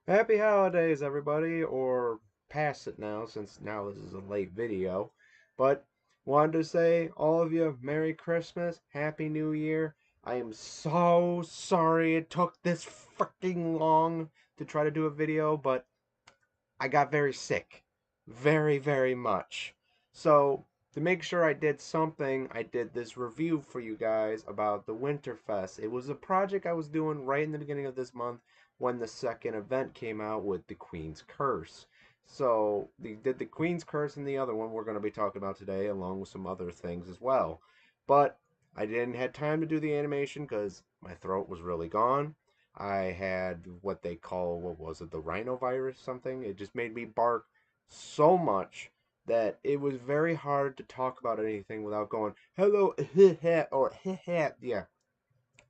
Happy holidays, everybody, or past it now, since now this is a late video. But wanted to say, all of you, Merry Christmas, Happy New Year. I am so sorry it took this freaking long to try to do a video, but I got very sick. Very, very much. So, to make sure I did something, I did this review for you guys about the Winterfest. It was a project I was doing right in the beginning of this month when the second event came out with the Queen's Curse. So, they did the Queen's Curse and the other one we're going to be talking about today, along with some other things as well. But I didn't have time to do the animation because my throat was really gone. I had what they call, what was it, the rhinovirus something. It just made me bark so much that it was very hard to talk about anything without going, hello, or yeah.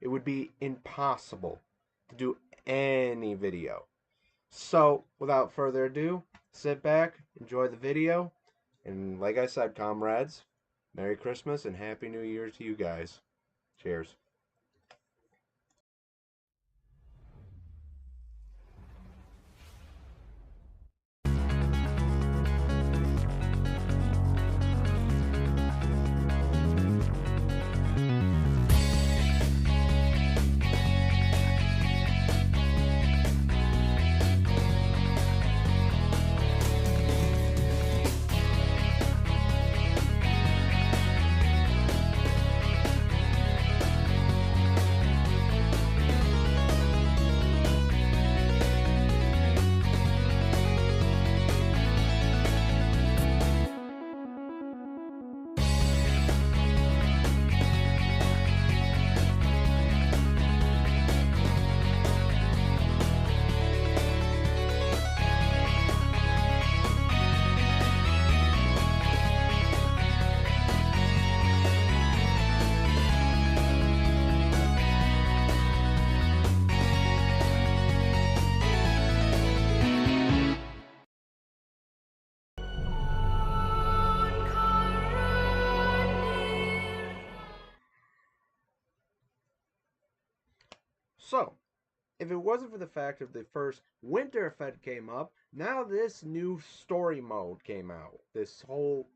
It would be impossible to do any video. So, without further ado, sit back, enjoy the video, and like I said, comrades, Merry Christmas and Happy New Year to you guys. Cheers. So, if it wasn't for the fact of the first winter event came up, now this new story mode came out. This whole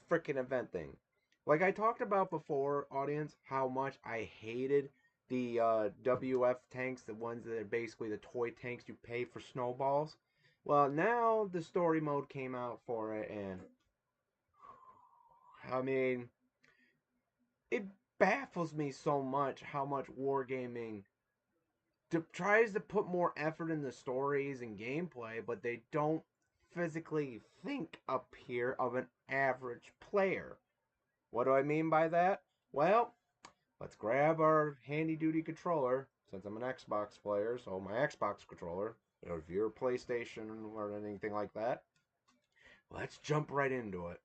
freaking event thing. Like I talked about before, audience, how much I hated the WF tanks, the ones that are basically the toy tanks you pay for snowballs. Well, now the story mode came out for it, and I mean, it baffles me so much how much wargaming tries to put more effort in the stories and gameplay, but they don't physically think up here of an average player. What do I mean by that? Well, let's grab our handy duty controller, since I'm an Xbox player, so my Xbox controller, or if you're a PlayStation or anything like that, let's jump right into it.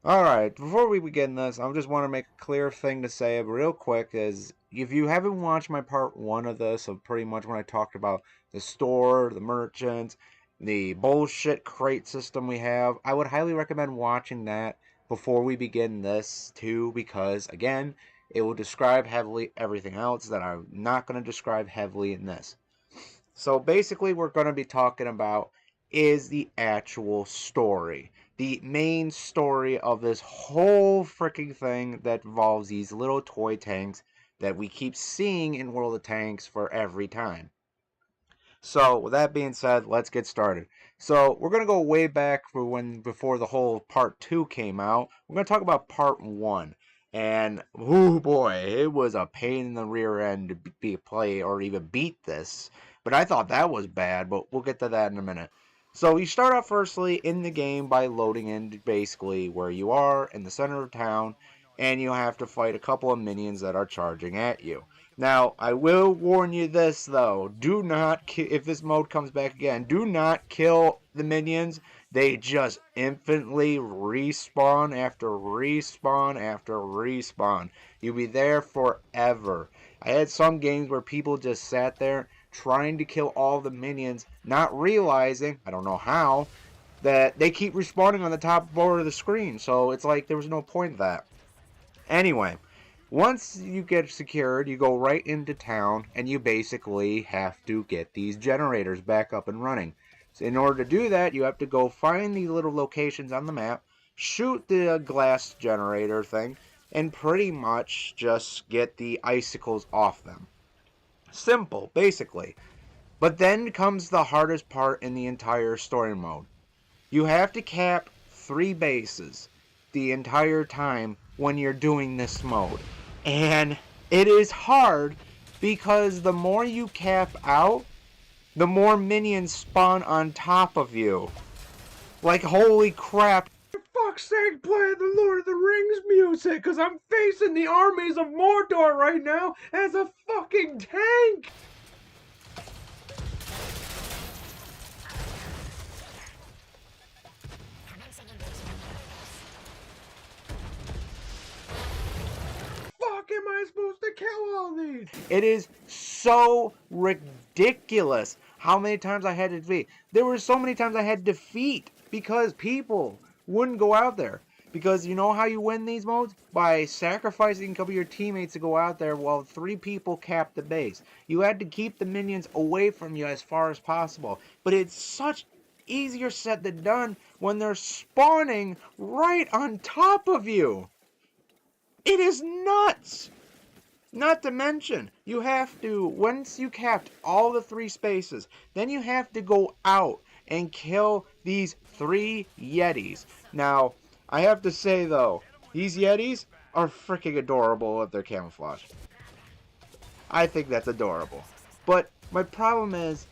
Alright, before we begin this, I just want to make a clear thing to say real quick is, if you haven't watched my part 1 of this, of pretty much when I talked about the store, the merchants, the bullshit crate system we have, I would highly recommend watching that before we begin this too, because again, it will describe heavily everything else that I'm not going to describe heavily in this. So basically, we're going to be talking about is the actual story. The main story of this whole freaking thing that involves these little toy tanks that we keep seeing in World of Tanks for every time. So, with that being said, let's get started. So, we're going to go way back for before the whole part 2 came out. We're going to talk about part 1. And, oh boy, it was a pain in the rear end to play or even beat this. But I thought that was bad, but we'll get to that in a minute. So you start off firstly in the game by loading in basically where you are in the center of town, and you have to fight a couple of minions that are charging at you. Now, I will warn you this though, do not, if this mode comes back again, do not kill the minions. They just infinitely respawn after respawn after respawn. You'll be there forever. I had some games where people just sat there trying to kill all the minions, not realizing, I don't know how, that they keep respawning on the top bar of the screen. So it's like there was no point to that. Anyway, Once you get secured, you go right into town, and you basically have to get these generators back up and running. So in order to do that, you have to go find these little locations on the map, shoot the glass generator thing, and pretty much just get the icicles off them. Simple, basically. But then comes the hardest part in the entire story mode. You have to cap 3 bases the entire time when you're doing this mode. And it is hard because the more you cap out, the more minions spawn on top of you. Like, holy crap. For fuck's sake, play the Lord of the Rings music, because I'm facing the armies of Mordor right now as a fucking tank! Am I supposed to kill all these? It is so ridiculous how many times I had to defeat. There were so many times I had to defeat because people wouldn't go out there. Because you know how you win these modes? By sacrificing a couple of your teammates to go out there while 3 people cap the base. You had to keep the minions away from you as far as possible. But it's such easier said than done when they're spawning right on top of you. It is nuts! Not to mention, you have to, once you capped all the 3 spaces, then you have to go out and kill these 3 Yetis. Now, I have to say though, these Yetis are freaking adorable with their camouflage. I think that's adorable. But my problem is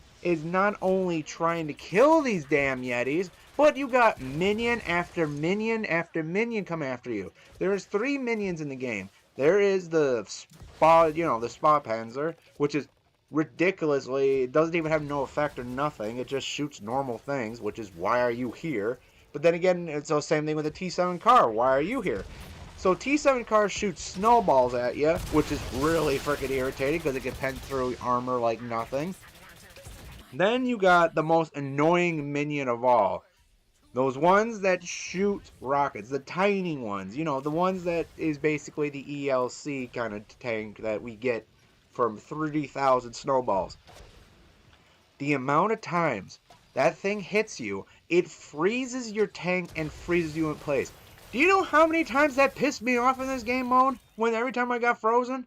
not only trying to kill these damn Yetis, but you got minion after minion after minion come after you. There's 3 minions in the game. There is the spa, the spa panzer, which is ridiculously, it doesn't even have no effect or nothing. It just shoots normal things, which is why are you here? But then again, it's the same thing with the T7 car. Why are you here? So T7 cars shoot snowballs at you, which is really freaking irritating because it can pen through armor like nothing. Then you got the most annoying minion of all. Those ones that shoot rockets, the tiny ones, the ones that is basically the ELC kind of tank that we get from 30,000 snowballs. The amount of times that thing hits you, it freezes your tank and freezes you in place. Do you know how many times that pissed me off in this game mode? When every time I got frozen?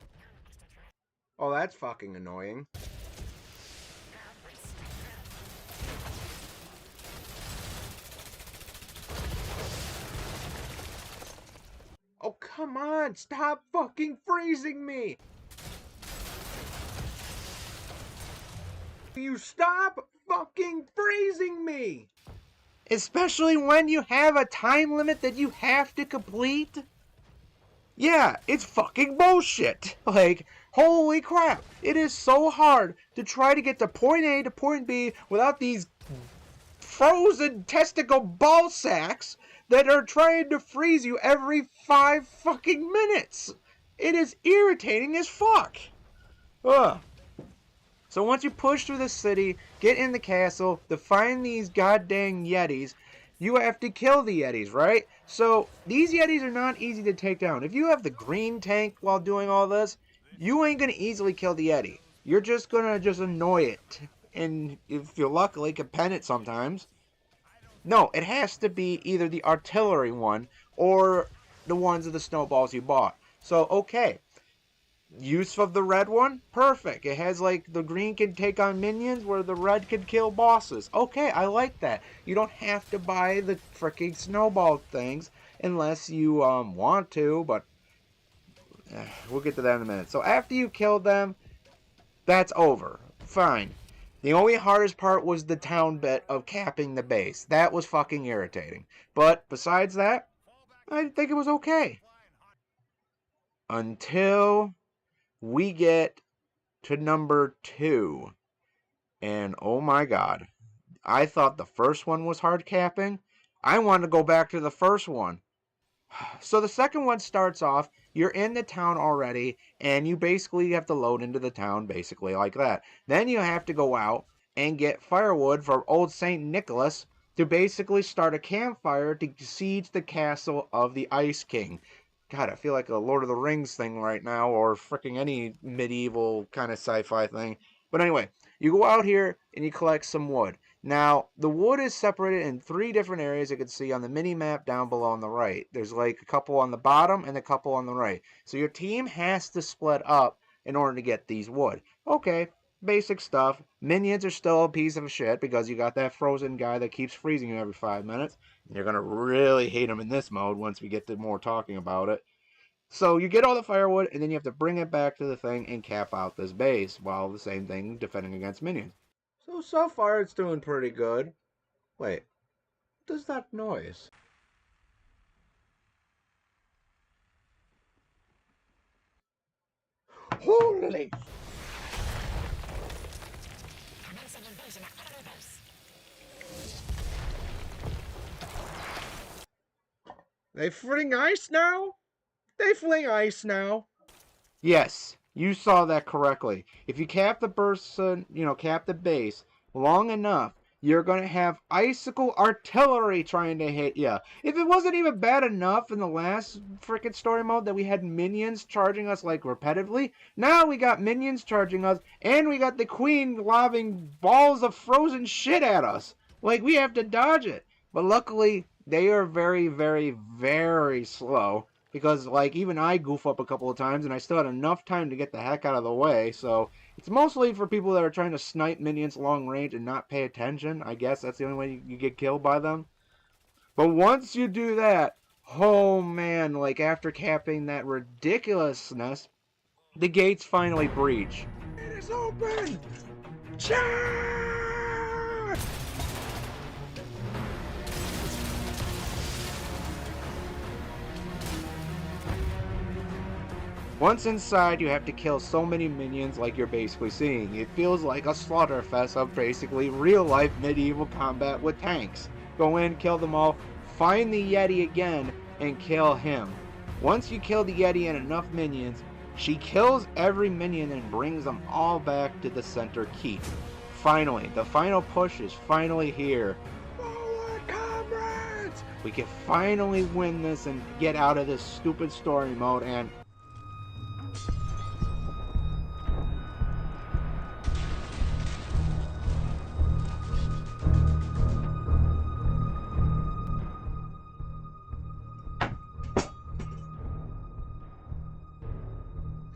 Oh, that's fucking annoying. Oh, come on! Stop fucking freezing me! You stop fucking freezing me! Especially when you have a time limit that you have to complete? Yeah, it's fucking bullshit! Like, holy crap! It is so hard to try to get to point A to point B without these frozen testicle ball sacks that are trying to freeze you every 5 fucking minutes. It is irritating as fuck. Ugh. So once you push through the city, get in the castle, to find these goddamn Yetis, you have to kill the Yetis, right? So these Yetis are not easy to take down. If you have the green tank while doing all this, you ain't gonna easily kill the Yeti. You're just gonna annoy it. And if you luckily can pen it sometimes. No, it has to be either the artillery one or the ones of the snowballs you bought. So, okay. Use of the red one? Perfect. It has like the green can take on minions where the red can kill bosses. Okay, I like that. You don't have to buy the freaking snowball things unless you want to, but we'll get to that in a minute. So after you killed them, that's over. Fine. The only hardest part was the town bit of capping the base. That was fucking irritating. But besides that, I think it was okay. Until we get to number 2. And oh my god. I thought the first one was hard capping. I want to go back to the first one. So the second one starts off, you're in the town already, and you basically have to load into the town, basically like that. Then you have to go out and get firewood from old St. Nicholas to basically start a campfire to siege the castle of the Ice King. God, I feel like a Lord of the Rings thing right now, or freaking any medieval kind of sci-fi thing. But anyway, you go out here and you collect some wood. Now, the wood is separated in 3 different areas you can see on the mini map down below on the right. There's like a couple on the bottom and a couple on the right. So your team has to split up in order to get these wood. Okay, basic stuff. Minions are still a piece of shit because you got that frozen guy that keeps freezing you every 5 minutes. You're going to really hate him in this mode once we get to more talking about it. So you get all the firewood, and then you have to bring it back to the thing and cap out this base, while the same thing defending against minions. So far it's doing pretty good. Wait, what is that noise? Holy! They fling ice now? They fling ice now? Yes, you saw that correctly. If you cap the person, cap the base long enough, you're going to have icicle artillery trying to hit you. If it wasn't even bad enough in the last freaking story mode that we had minions charging us like repetitively, now we got minions charging us, and we got the queen lobbing balls of frozen shit at us. Like, we have to dodge it. But luckily, they are very, very, very slow. Because, like, even I goof up a couple of times, and I still had enough time to get the heck out of the way. So, it's mostly for people that are trying to snipe minions long range and not pay attention. I guess that's the only way you get killed by them. But once you do that, oh man, like, after capping that ridiculousness, the gates finally breach. It is open! Charge! Once inside, you have to kill so many minions like you're basically seeing. It feels like a slaughterfest of basically real-life medieval combat with tanks. Go in, kill them all, find the Yeti again, and kill him. Once you kill the Yeti and enough minions, she kills every minion and brings them all back to the center keep. Finally, the final push is finally here. Forward, comrades! We can finally win this and get out of this stupid story mode and...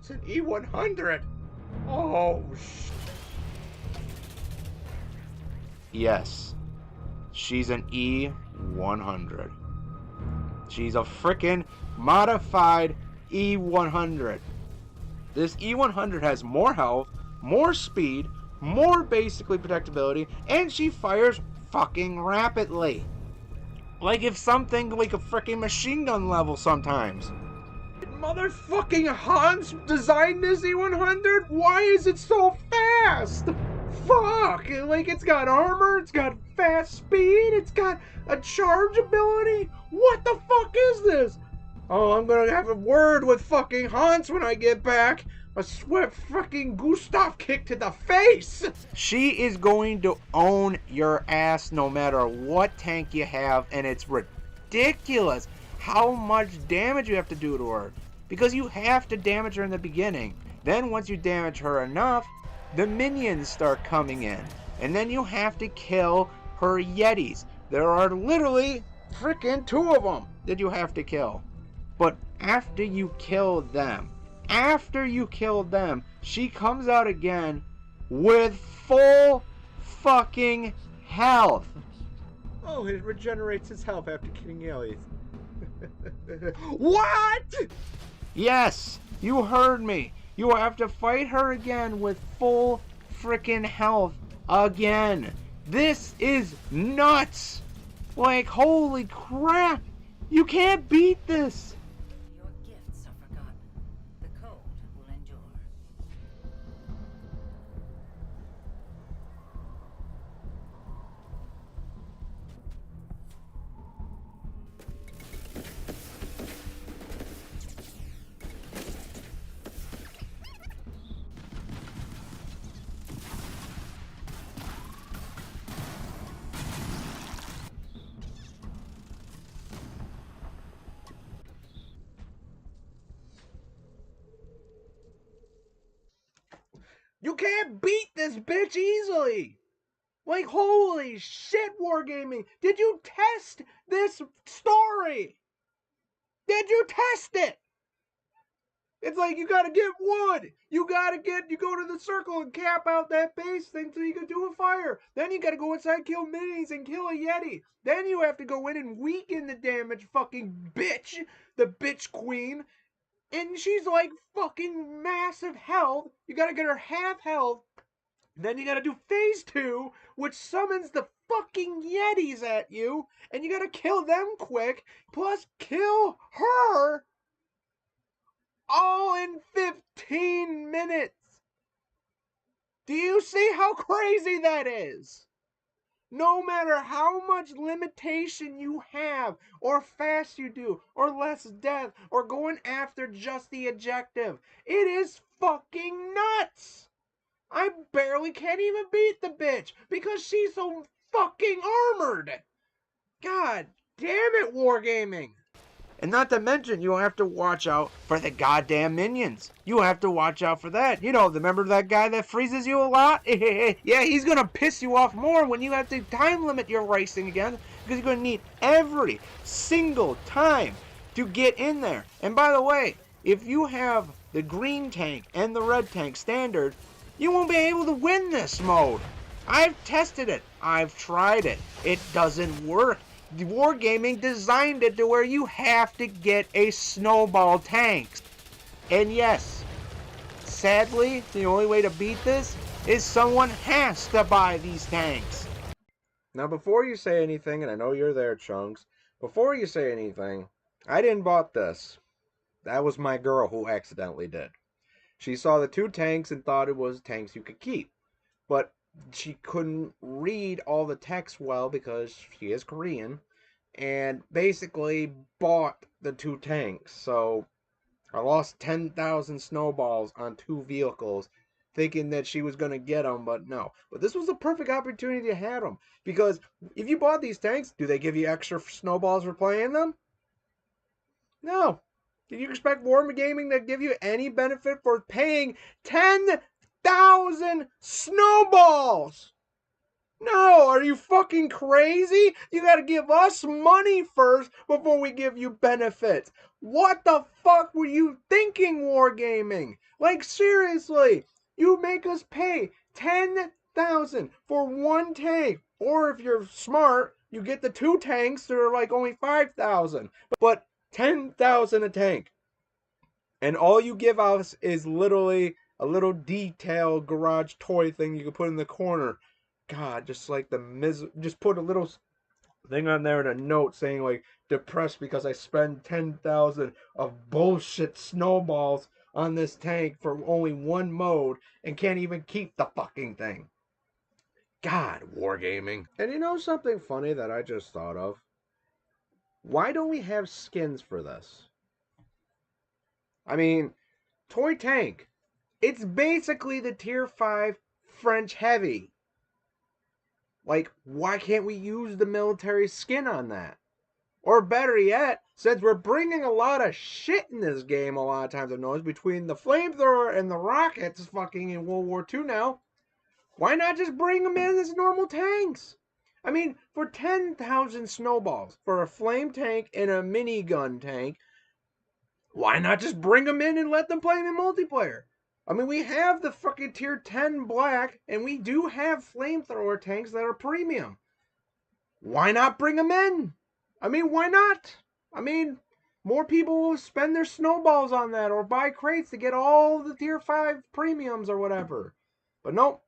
It's an E100! Oh, Yes, she's an E100. She's a frickin' modified E100. This E100 has more health, more speed, more basically protectability, and she fires fucking rapidly. Like if something like a frickin' machine gun level sometimes. Motherfucking Hans designed this E100? Why is it so fast? Fuck! Like, it's got armor, it's got fast speed, it's got a charge ability. What the fuck is this? Oh, I'm gonna have a word with fucking Hans when I get back. A swift fucking Gustav kick to the face. She is going to own your ass no matter what tank you have, and it's ridiculous how much damage you have to do to her. Because you have to damage her in the beginning. Then once you damage her enough, the minions start coming in. And then you have to kill her Yetis. There are literally freaking 2 of them that you have to kill. But after you kill them, she comes out again with full fucking health. Oh, it regenerates his health after killing Yetis. What? Yes, you heard me. You have to fight her again with full frickin' health again. This is nuts. Like, holy crap. You can't beat this. Your gifts are forgotten. The cold will endure. You can't beat this bitch easily. Like, holy shit, Wargaming. Did you test this story? Did you test it? It's like you gotta get wood. You go to the circle and cap out that base thing so you can do a fire. Then you gotta go inside, kill minis, and kill a Yeti. Then you have to go in and weaken the damaged fucking bitch, the bitch queen. And she's like fucking massive health. You gotta get her half health. Then you gotta do phase 2, which summons the fucking Yetis at you. And you gotta kill them quick, plus kill her all in 15 minutes. Do you see how crazy that is? No matter how much limitation you have, or fast you do, or less death, or going after just the objective, it is fucking nuts. I barely can't even beat the bitch because she's so fucking armored. God damn it, Wargaming. And not to mention, you have to watch out for the goddamn minions. You have to watch out for that. You know, remember that guy that freezes you a lot? Yeah, he's gonna piss you off more when you have to time limit your racing again, because you're gonna need every single time to get in there. And by the way, if you have the green tank and the red tank standard, you won't be able to win this mode. I've tested it. I've tried it. It doesn't work. Wargaming designed it to where you have to get a snowball tank. And yes, sadly, the only way to beat this is someone has to buy these tanks. Now, before you say anything, and I know you're there, Chunks, before you say anything, I didn't bought this. That was my girl who accidentally did. She saw the 2 tanks and thought it was tanks you could keep. But she couldn't read all the text well because she is Korean, and basically bought the 2 tanks. So I lost 10,000 snowballs on 2 vehicles thinking that she was going to get them, but no. But this was a perfect opportunity to have them, because if you bought these tanks, do they give you extra snowballs for playing them? No. Did you expect Wargaming to give you any benefit for paying 10,000 snowballs? No, are you fucking crazy? You gotta give us money first before we give you benefits. What the fuck were you thinking, Wargaming? Like, seriously, you make us pay 10,000 for 1 tank. Or if you're smart, you get the 2 tanks that are like only 5,000. But 10,000 a tank. And all you give us is literally a little detail garage toy thing you can put in the corner. God, just like just put a little thing on there and a note saying like depressed because I spend 10,000 of bullshit snowballs on this tank for only 1 mode and can't even keep the fucking thing. God, Wargaming. And you know something funny that I just thought of? Why don't we have skins for this? I mean, Toy Tank. It's basically the tier 5 French heavy. Like, why can't we use the military skin on that? Or better yet, since we're bringing a lot of shit in this game a lot of times I've noticed, between the flamethrower and the rockets fucking in World War II now, why not just bring them in as normal tanks? I mean, for 10,000 snowballs, for a flame tank and a minigun tank, why not just bring them in and let them play in multiplayer? I mean, we have the fucking tier 10 black, and we do have flamethrower tanks that are premium. Why not bring them in? I mean, why not? I mean, more people will spend their snowballs on that or buy crates to get all the tier 5 premiums or whatever. But nope,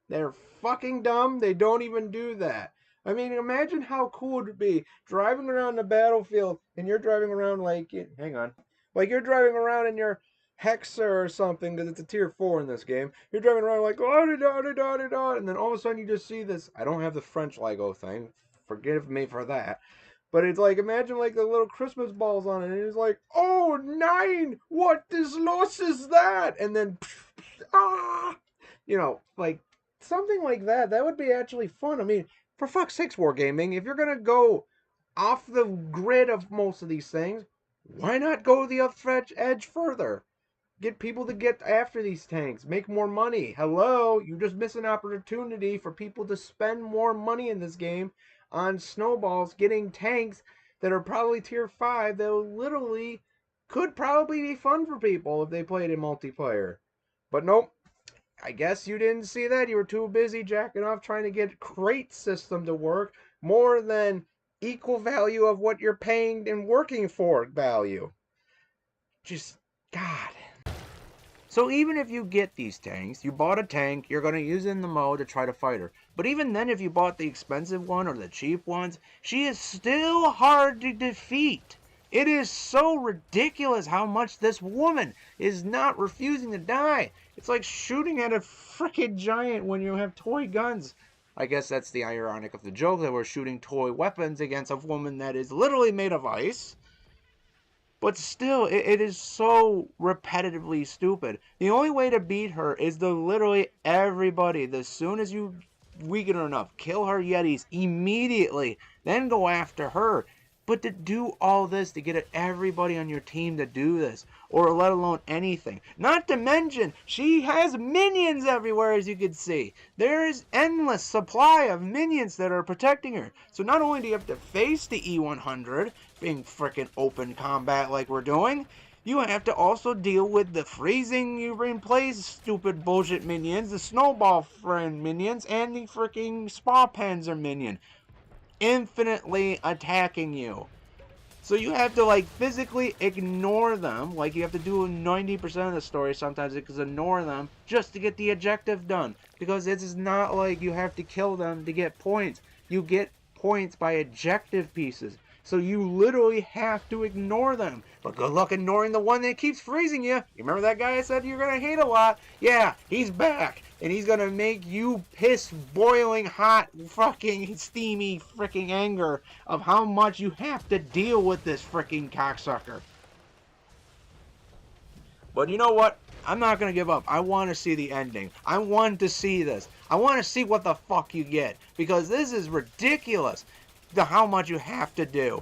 they're fucking dumb. They don't even do that. I mean, imagine how cool it would be driving around the battlefield and you're driving around like, hang on, like you're driving around in your Hexer or something, because it's a tier 4 in this game. You're driving around like, oh, da, da, da, da, da, and then all of a sudden you just see this. I don't have the French Lego thing. Forgive me for that. But it's like, imagine like the little Christmas balls on it, and it's like, oh, 9! What is loss is that? And then, ah! You know, like, something like that. That would be actually fun. I mean, for fuck's sakes, Wargaming, if you're gonna go off the grid of most of these things, why not go the edge further? Get people to get after these tanks. Make more money. Hello? You just miss an opportunity for people to spend more money in this game on snowballs, getting tanks that are probably tier 5 that literally could probably be fun for people if they played in multiplayer. But nope. I guess you didn't see that. You were too busy jacking off trying to get crate system to work more than equal value of what you're paying and working for value. Just, God. So even if you get these tanks, you bought a tank, you're going to use it in the mode to try to fight her. But even then, if you bought the expensive one or the cheap ones, she is still hard to defeat. It is so ridiculous how much this woman is not refusing to die. It's like shooting at a freaking giant when you have toy guns. I guess that's the ironic of the joke, that we're shooting toy weapons against a woman that is literally made of ice. But still, it is so repetitively stupid. The only way to beat her is to literally everybody, as soon as you weaken her enough, kill her Yetis immediately, then go after her. But to do all this, to get everybody on your team to do this, or let alone anything. Not to mention, she has minions everywhere, as you can see. There is endless supply of minions that are protecting her. So not only do you have to face the E100, being frickin' open combat like we're doing, you have to also deal with the freezing you in place stupid bullshit minions, the snowball friend minions, and the frickin' spa panzer minion. Infinitely attacking you. So you have to like physically ignore them, like you have to do 90% of the story sometimes, because ignore them just to get the objective done. Because it is not like you have to kill them to get points. You get points by objective pieces. So you literally have to ignore them. But good luck ignoring the one that keeps freezing you. You remember that guy I said you're going to hate a lot? Yeah, he's back. And he's going to make you piss boiling hot fucking steamy freaking anger of how much you have to deal with this freaking cocksucker. But you know what? I'm not going to give up. I want to see the ending. I want to see this. I want to see what the fuck you get. Because this is ridiculous. How much you have to do.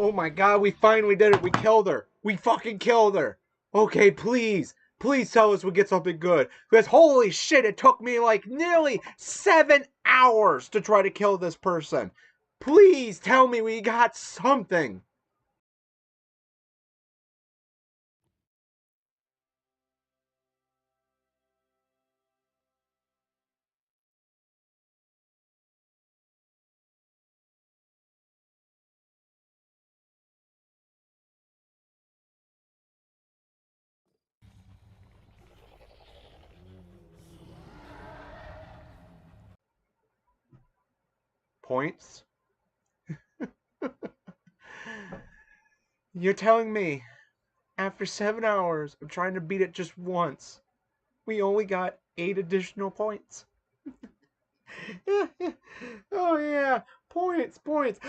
Oh my god, we finally did it. We killed her. We fucking killed her. Okay, please. Please tell us we get something good. Because holy shit, it took me like nearly 7 hours to try to kill this person. Please tell me we got something. Points? You're telling me, after 7 hours of trying to beat it just once, we only got 8 additional points? Oh yeah, points. Points!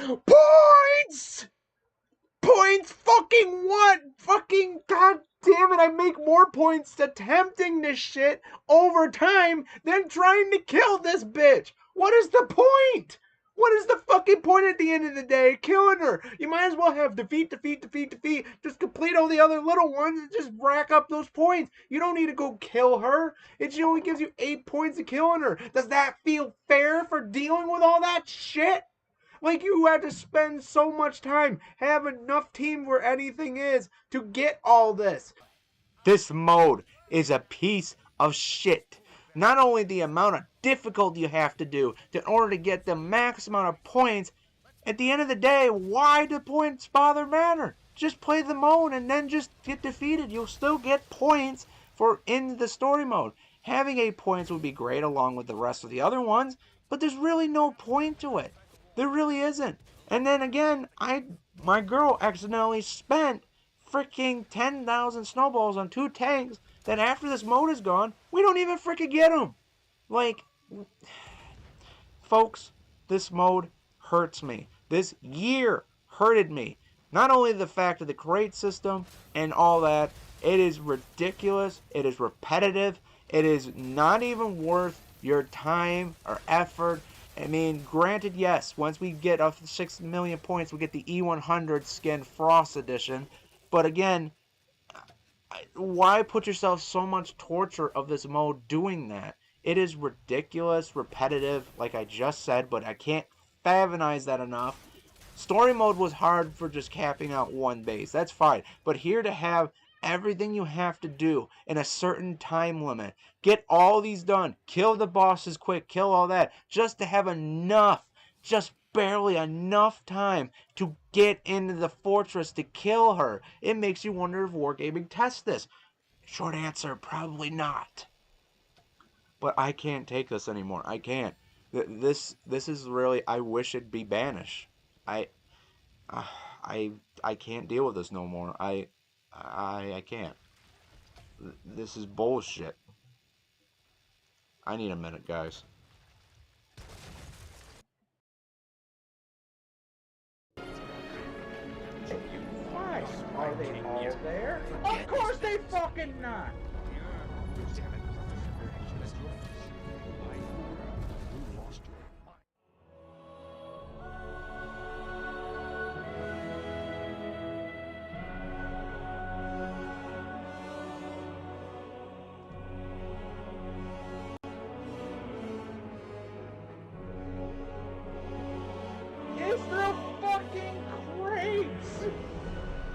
Points fucking what? Fucking god damn it, I make more points attempting this shit over time than trying to kill this bitch. What is the point? What is the fucking point at the end of the day? Killing her. You might as well have defeat. Just complete all the other little ones and just rack up those points. You don't need to go kill her. It only gives you 8 points of killing her. Does that feel fair for dealing with all that shit? Like you had to spend so much time, have enough team where anything is to get all this. This mode is a piece of shit. Not only the amount of difficulty you have to do in order to get the max amount of points, at the end of the day, why do points bother matter? Just play the mode and then just get defeated. You'll still get points for in the story mode. Having 8 points would be great along with the rest of the other ones, but there's really no point to it. There really isn't. And then again, my girl accidentally spent freaking 10,000 snowballs on 2 tanks that after this mode is gone, we don't even freaking get them. Like, folks, this mode hurts me. This year hurted me. Not only the fact of the crate system and all that, it is ridiculous, it is repetitive, it is not even worth your time or effort. I mean, granted, yes, once we get up to 6 million points, we get the E100 skin Frost Edition. But again, why put yourself so much torture of this mode doing that? It is ridiculous, repetitive, like I just said, but I can't favorize that enough. Story mode was hard for just capping out one base. That's fine. But here to have everything you have to do in a certain time limit, get all these done, kill the bosses quick, kill all that, just to have enough, just barely enough time to get into the fortress to kill her. It makes you wonder if Wargaming tests this. Short answer, probably not. But I can't take this anymore. I can't. This is really. I wish it'd be banished. I uh, I I can't deal with this no more. I can't. This is bullshit. I need a minute, guys. Why? Are they all there? Of course they fucking not! It's the fucking crates!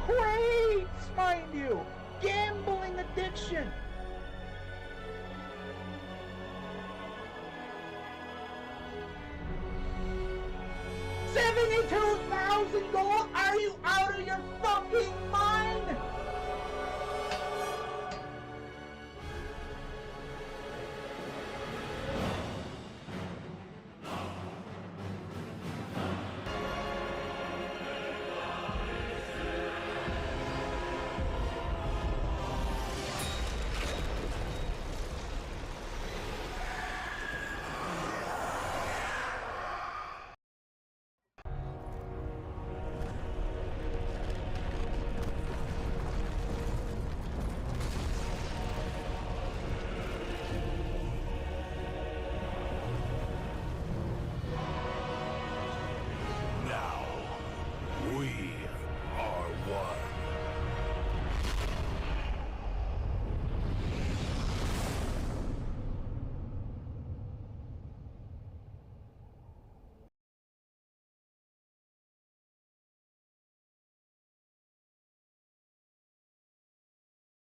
Crates, mind you! Gambling addiction! $72,000? Are you out of your fucking mind?